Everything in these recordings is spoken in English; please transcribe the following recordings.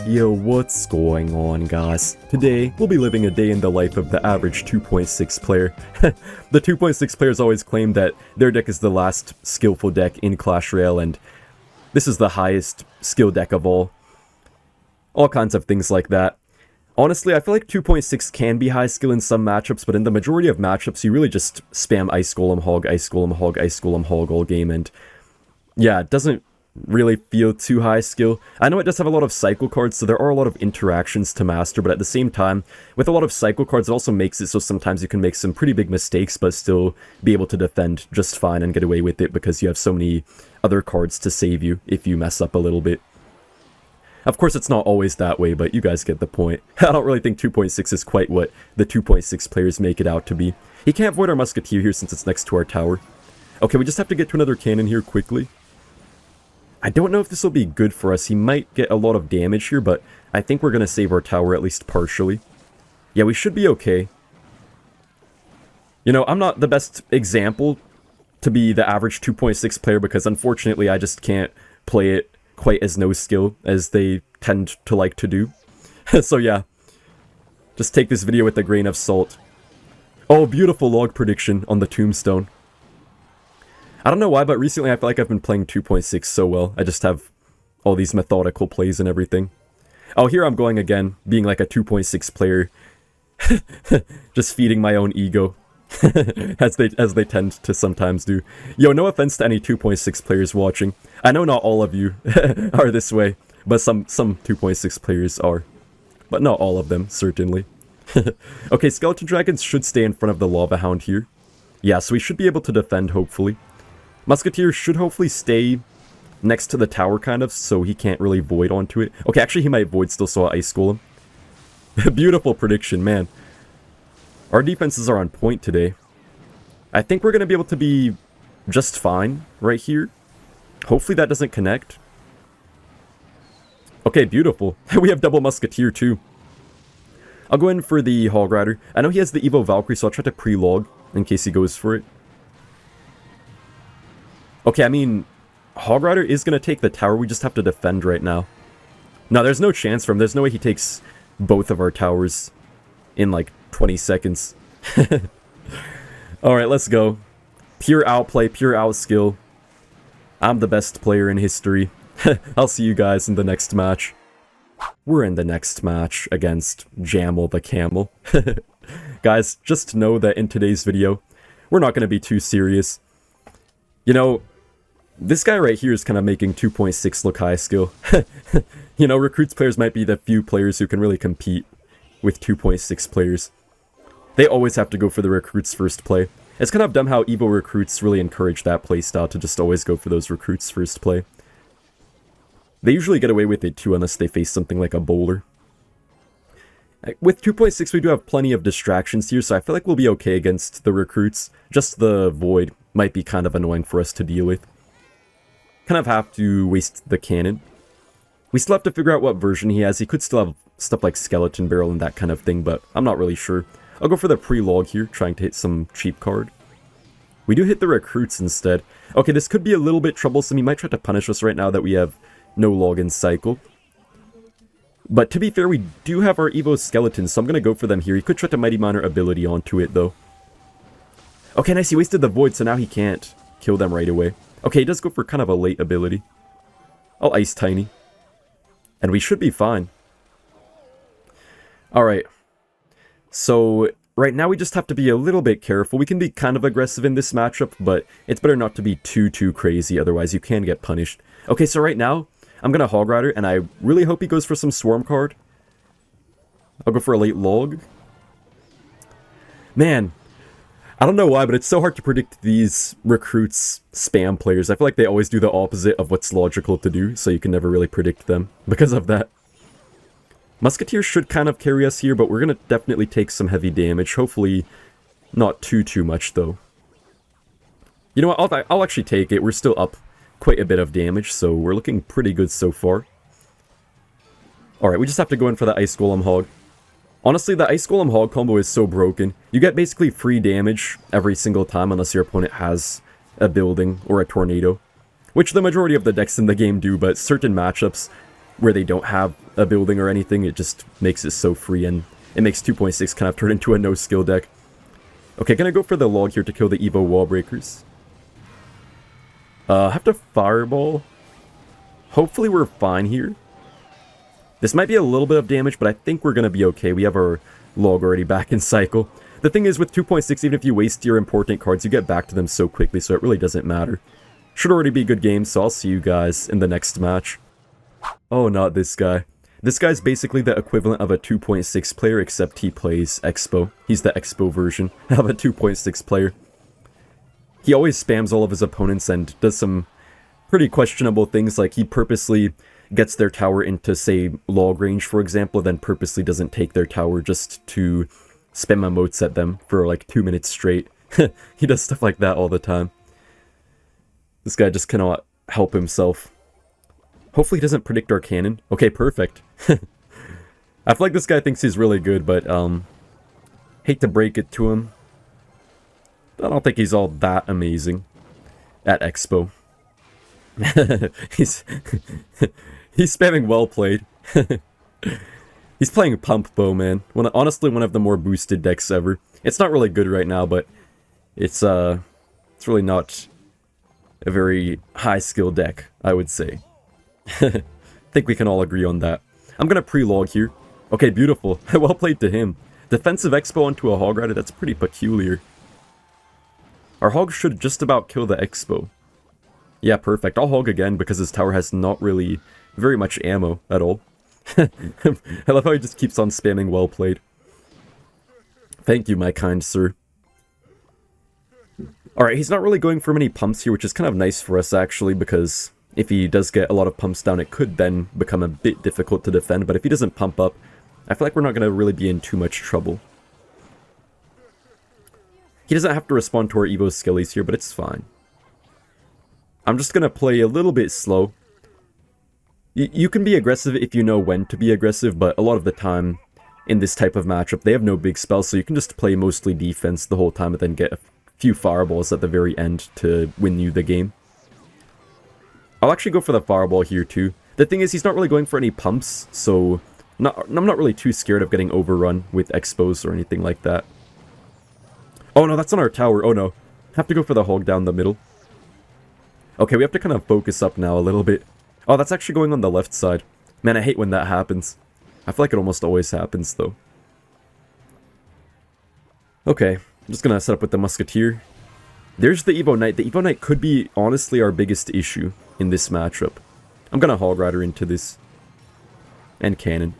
Yo, what's going on, guys? Today, we'll be living a day in the life of the average 2.6 player. The 2.6 players always claim that their deck is the last skillful deck in Clash Royale, and this is the highest skill deck of all. All kinds of things like that. Honestly, I feel like 2.6 can be high skill in some matchups, but in the majority of matchups, you really just spam Ice Golem Hog, Ice Golem Hog, Ice Golem Hog all game, and yeah, it doesn't really feel too high skill. I know it does have a lot of cycle cards, so there are a lot of interactions to master, but at the same time, with a lot of cycle cards, it also makes it so sometimes you can make some pretty big mistakes, but still be able to defend just fine and get away with it because you have so many other cards to save you if you mess up a little bit. Of course, it's not always that way, but you guys get the point. I don't really think 2.6 is quite what the 2.6 players make it out to be. He can't void our Musketeer here since it's next to our tower. Okay, we just have to get to another cannon here quickly. I don't know if this will be good for us. He might get a lot of damage here, but I think we're going to save our tower at least partially. Yeah, we should be okay. You know, I'm not the best example to be the average 2.6 player because unfortunately I just can't play it quite as no skill as they tend to like to do. So yeah, just take this video with a grain of salt. Oh, beautiful log prediction on the tombstone. I don't know why, but recently I feel like I've been playing 2.6 so well. I just have all these methodical plays and everything. Oh, here I'm going again, being like a 2.6 player. Just feeding my own ego. as they tend to sometimes do. Yo, no offense to any 2.6 players watching. I know not all of you are this way, but some 2.6 players are. But not all of them, certainly. Okay, Skeleton Dragons should stay in front of the Lava Hound here. Yeah, so we should be able to defend, hopefully. Musketeer should hopefully stay next to the tower, kind of, so he can't really void onto it. Okay, actually he might void still, so I'll Ice Golem. Beautiful prediction, man. Our defenses are on point today. I think we're going to be able to be just fine right here. Hopefully that doesn't connect. Okay, beautiful. We have double Musketeer too. I'll go in for the Hog Rider. I know he has the Evo Valkyrie, so I'll try to pre-log in case he goes for it. Okay, I mean, Hog Rider is going to take the tower. We just have to defend right now. No, there's no chance for him. There's no way he takes both of our towers in like 20 seconds. Alright, let's go. Pure outplay, pure outskill. I'm the best player in history. I'll see you guys in the next match. We're in the next match against Jamel the Camel. Guys, just know that in today's video, we're not going to be too serious. You know, this guy right here is kind of making 2.6 look high skill. You know, Recruits players might be the few players who can really compete with 2.6 players. They always have to go for the Recruits first play. It's kind of dumb how Evo Recruits really encourage that playstyle to just always go for those Recruits first play. They usually get away with it too unless they face something like a bowler. With 2.6 we do have plenty of distractions here, so I feel like we'll be okay against the Recruits. Just the Void might be kind of annoying for us to deal with. Kind of have to waste the cannon. We still have to figure out what version he has. He could still have stuff like Skeleton Barrel and that kind of thing, but I'm not really sure. I'll go for the pre-log here, trying to hit some cheap card. We do hit the Recruits instead. Okay, this could be a little bit troublesome. He might try to punish us right now that we have no login cycle. But to be fair, we do have our Evo Skeletons, so I'm going to go for them here. He could try to Mighty Miner ability onto it, though. Okay, nice. He wasted the Void, so now he can't kill them right away. Okay, he does go for kind of a late ability. I'll Ice Tiny. And we should be fine. Alright. So, right now we just have to be a little bit careful. We can be kind of aggressive in this matchup, but it's better not to be too crazy, otherwise you can get punished. Okay, so right now, I'm going to Hog Rider, and I really hope he goes for some Swarm card. I'll go for a late log. Man, I don't know why, but it's so hard to predict these Recruits spam players. I feel like they always do the opposite of what's logical to do, so you can never really predict them because of that. Musketeer should kind of carry us here, but we're going to definitely take some heavy damage. Hopefully not too much, though. You know what, I'll actually take it. We're still up quite a bit of damage, so we're looking pretty good so far. Alright, we just have to go in for the Ice Golem Hog. Honestly, the Ice Golem Hog combo is so broken. You get basically free damage every single time unless your opponent has a building or a tornado. Which the majority of the decks in the game do, but certain matchups, where they don't have a building or anything. It just makes it so free, and it makes 2.6 kind of turn into a no-skill deck. Okay, gonna go for the log here to kill the Evo wall breakers. Have to fireball. Hopefully we're fine here. This might be a little bit of damage, but I think we're gonna be okay. We have our log already back in cycle. The thing is, with 2.6, even if you waste your important cards, you get back to them so quickly, so it really doesn't matter. Should already be a good game, so I'll see you guys in the next match. Oh, not this guy. This guy's basically the equivalent of a 2.6 player, except he plays Expo. He's the Expo version of a 2.6 player. He always spams all of his opponents and does some pretty questionable things, like he purposely gets their tower into, say, log range, for example, then purposely doesn't take their tower just to spam emotes at them for like 2 minutes straight. He does stuff like that all the time. This guy just cannot help himself. Hopefully he doesn't predict our cannon. Okay, perfect. I feel like this guy thinks he's really good, but hate to break it to him. I don't think he's all that amazing at Expo. He's spamming well played. He's playing Pump Bow, man. Honestly, one of the more boosted decks ever. It's not really good right now, but it's really not a very high skill deck, I would say. I think we can all agree on that. I'm gonna pre-log here. Okay, beautiful. Well played to him. Defensive Expo onto a Hog Rider, that's pretty peculiar. Our Hog should just about kill the Expo. Yeah, perfect. I'll Hog again because his tower has not really very much ammo at all. I love how he just keeps on spamming well played. Thank you, my kind sir. Alright, he's not really going for many pumps here, which is kind of nice for us actually, because if he does get a lot of pumps down, it could then become a bit difficult to defend, but if he doesn't pump up, I feel like we're not going to really be in too much trouble. He doesn't have to respond to our Evo skillies here, but it's fine. I'm just going to play a little bit slow. You can be aggressive if you know when to be aggressive, but a lot of the time in this type of matchup, they have no big spells, so you can just play mostly defense the whole time and then get a few fireballs at the very end to win you the game. I'll actually go for the fireball here too. The thing is, he's not really going for any pumps, so I'm not really too scared of getting overrun with expos or anything like that. Oh no, that's on our tower. Oh no. Have to go for the hog down the middle. Okay, we have to kind of focus up now a little bit. Oh, that's actually going on the left side. Man, I hate when that happens. I feel like it almost always happens, though. Okay, I'm just gonna set up with the Musketeer. There's the Evo Knight. The Evo Knight could be, honestly, our biggest issue in this matchup. I'm gonna Hog Rider into this. And Cannon.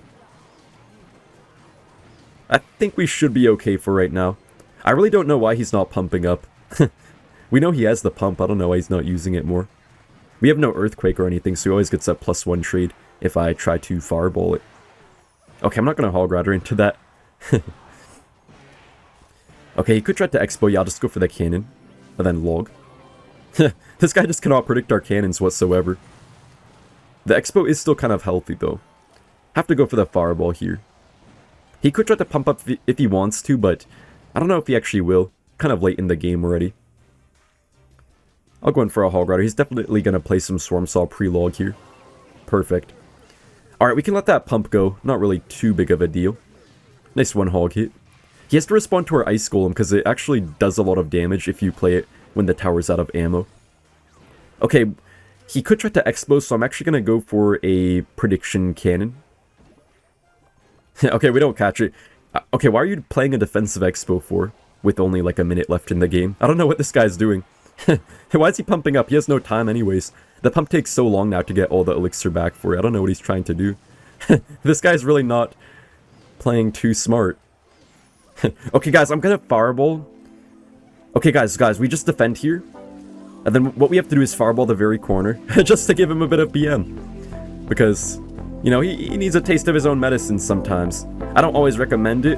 I think we should be okay for right now. I really don't know why he's not pumping up. We know he has the pump, I don't know why he's not using it more. We have no Earthquake or anything, so he always gets a +1 trade if I try to fireball it. Okay, I'm not gonna Hog Rider into that. Okay, he could try to Expo, yeah, I'll just go for the Cannon. And then Log. This guy just cannot predict our cannons whatsoever. The Expo is still kind of healthy, though. Have to go for the Fireball here. He could try to pump up if he wants to, but I don't know if he actually will. Kind of late in the game already. I'll go in for a Hog Rider. He's definitely going to play some Swarm Saw pre-log here. Perfect. Alright, we can let that pump go. Not really too big of a deal. Nice one Hog hit. He has to respond to our Ice Golem because it actually does a lot of damage if you play it when the tower's out of ammo. Okay, he could try to Expo, so I'm actually going to go for a Prediction Cannon. Okay, we don't catch it. Okay, why are you playing a defensive Expo for? With only like a minute left in the game? I don't know what this guy's doing. Why is he pumping up? He has no time anyways. The pump takes so long now to get all the elixir back for it. I don't know what he's trying to do. This guy's really not playing too smart. Okay, guys, I'm gonna Fireball. Okay, guys, we just defend here. And then what we have to do is Fireball the very corner. Just to give him a bit of BM. Because, you know, he needs a taste of his own medicine sometimes. I don't always recommend it,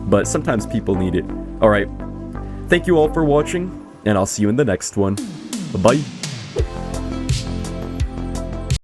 but sometimes people need it. Alright, thank you all for watching, and I'll see you in the next one. Bye-bye.